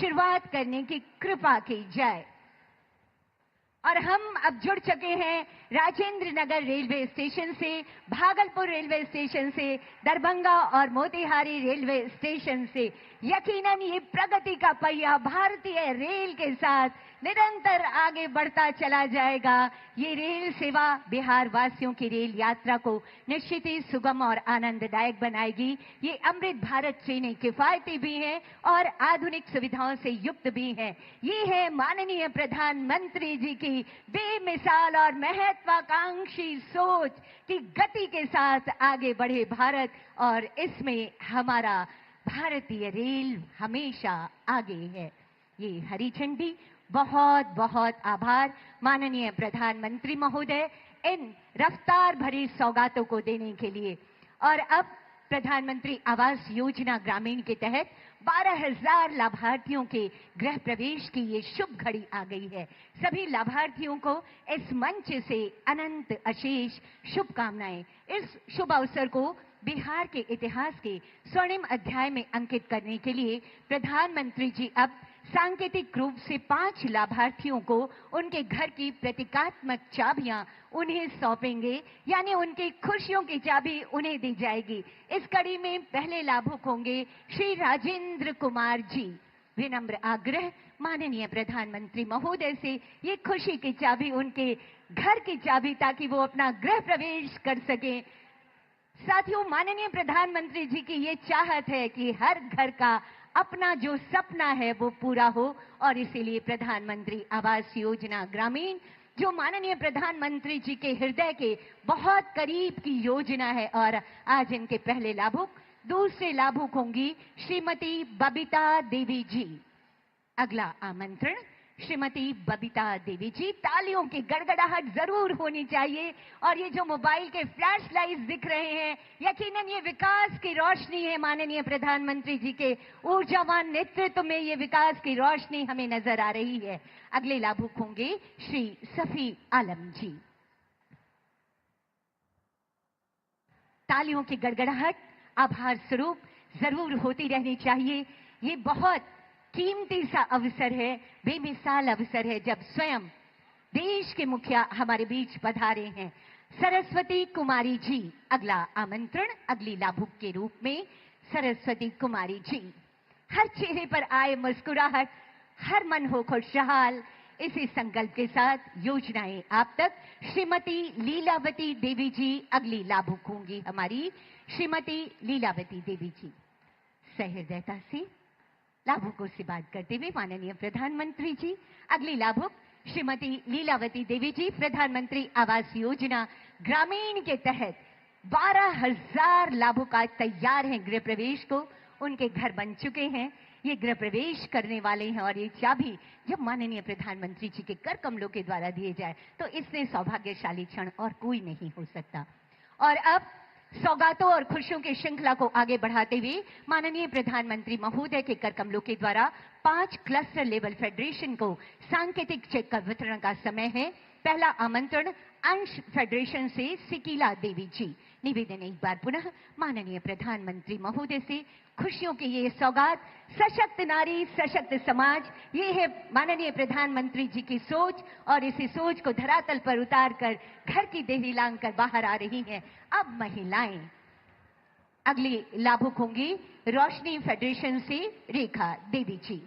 शुरुआत करने की कृपा की जाए। और हम अब जुड़ चुके हैं राजेंद्र नगर रेलवे स्टेशन से, भागलपुर रेलवे स्टेशन से, दरभंगा और मोतिहारी रेलवे स्टेशन से। यकीनन ये प्रगति का पहिया भारतीय रेल के साथ निरंतर आगे बढ़ता चला जाएगा। ये रेल सेवा बिहार वासियों की रेल यात्रा को निश्चित ही सुगम और आनंददायक बनाएगी। ये अमृत भारत ट्रेनें किफायती भी हैं और आधुनिक सुविधाओं से युक्त भी हैं। ये है माननीय प्रधानमंत्री जी की बेमिसाल और महत्वाकांक्षी सोच की गति के साथ आगे बढ़े भारत, और इसमें हमारा भारतीय रेल हमेशा आगे है। ये हरी झंडी, बहुत बहुत आभार माननीय प्रधानमंत्री महोदय इन रफ्तार भरी सौगातों को देने के लिए। और अब प्रधानमंत्री आवास योजना ग्रामीण के तहत 12,000 लाभार्थियों के गृह प्रवेश की ये शुभ घड़ी आ गई है। सभी लाभार्थियों को इस मंच से अनंत अशेष शुभकामनाएं। इस शुभ अवसर को बिहार के इतिहास के स्वर्णिम अध्याय में अंकित करने के लिए प्रधानमंत्री जी अब सांकेतिक रूप से 5 लाभार्थियों को उनके घर की प्रतीकात्मक चाबियां उन्हें सौंपेंगे, यानी उनकी खुशियों की चाबी उन्हें दी जाएगी। इस कड़ी में पहले लाभुक होंगे श्री राजेंद्र कुमार जी। विनम्र आग्रह माननीय प्रधानमंत्री महोदय से ये खुशी की चाबी उनके घर की चाबी, ताकि वो अपना गृह प्रवेश कर सके। साथियों, माननीय प्रधानमंत्री जी की ये चाहत है कि हर घर का अपना जो सपना है वो पूरा हो, और इसीलिए प्रधानमंत्री आवास योजना ग्रामीण, जो माननीय प्रधानमंत्री जी के हृदय के बहुत करीब की योजना है, और आज इनके पहले लाभुक, दूसरे लाभुक होंगी श्रीमती बबीता देवी जी। अगला आमंत्रण श्रीमती बबीता देवी जी। तालियों की गड़गड़ाहट जरूर होनी चाहिए। और ये जो मोबाइल के फ्लैश लाइट्स दिख रहे हैं, यकीनन ये विकास की रोशनी है। माननीय प्रधानमंत्री जी के ऊर्जावान नेतृत्व में ये विकास की रोशनी हमें नजर आ रही है। अगले लाभुक होंगे श्री सफी आलम जी। तालियों की गड़गड़ाहट आभार स्वरूप जरूर होती रहनी चाहिए। ये बहुत कीमती सा अवसर है, बेमिसाल अवसर है, जब स्वयं देश के मुखिया हमारे बीच पधारे हैं। सरस्वती कुमारी जी, अगला आमंत्रण अगली लाभुक के रूप में सरस्वती कुमारी जी। हर चेहरे पर आए मुस्कुराहट, हर मन हो खुशहाल, इसी संकल्प के साथ योजनाएं आप तक। श्रीमती लीलावती देवी जी अगली लाभुक होंगी हमारी। श्रीमती लीलावती देवी जी सहृदयता से लाभुकों से बात करते हुए माननीय प्रधानमंत्री जी। अगली लाभुक श्रीमती लीलावती देवी जी, प्रधानमंत्री आवास योजना ग्रामीण के तहत 12,000 लाभुक आज तैयार हैं गृह प्रवेश को। उनके घर बन चुके हैं, ये गृह प्रवेश करने वाले हैं। और ये चाबी जब माननीय प्रधानमंत्री जी के कर कमलों के द्वारा दिए जाए तो इससे सौभाग्यशाली क्षण और कोई नहीं हो सकता। और अब सौगातों और खुशियों की श्रृंखला को आगे बढ़ाते हुए माननीय प्रधानमंत्री महोदय के कर कमलों के द्वारा 5 क्लस्टर लेवल फेडरेशन को सांकेतिक चेक का वितरण का समय है। पहला आमंत्रण अंश फेडरेशन से सिकीला देवी जी। निवेदन एक बार पुनः माननीय प्रधानमंत्री महोदय से, खुशियों की ये सौगात, सशक्त नारी सशक्त समाज, ये है माननीय प्रधानमंत्री जी की सोच। और इसी सोच को धरातल पर उतार कर घर की देहरी लांग कर बाहर आ रही हैं अब महिलाएं। अगली लाभुक होंगी रोशनी फेडरेशन से रेखा देवी जी।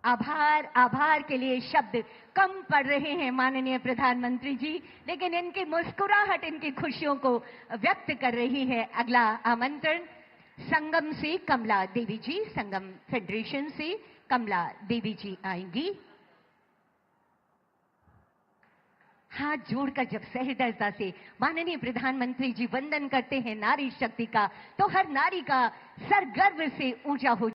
आभार, आभार के लिए शब्द कम पड़ रहे हैं माननीय प्रधानमंत्री जी, लेकिन इनकी मुस्कुराहट इनकी खुशियों को व्यक्त कर रही है। अगला आमंत्रण संगम से कमला देवी जी, संगम फेडरेशन से कमला देवी जी आएंगी। हाथ जोड़कर जब सहृदयता से माननीय प्रधानमंत्री जी वंदन करते हैं नारी शक्ति का, तो हर नारी का सर गर्व से ऊंचा हो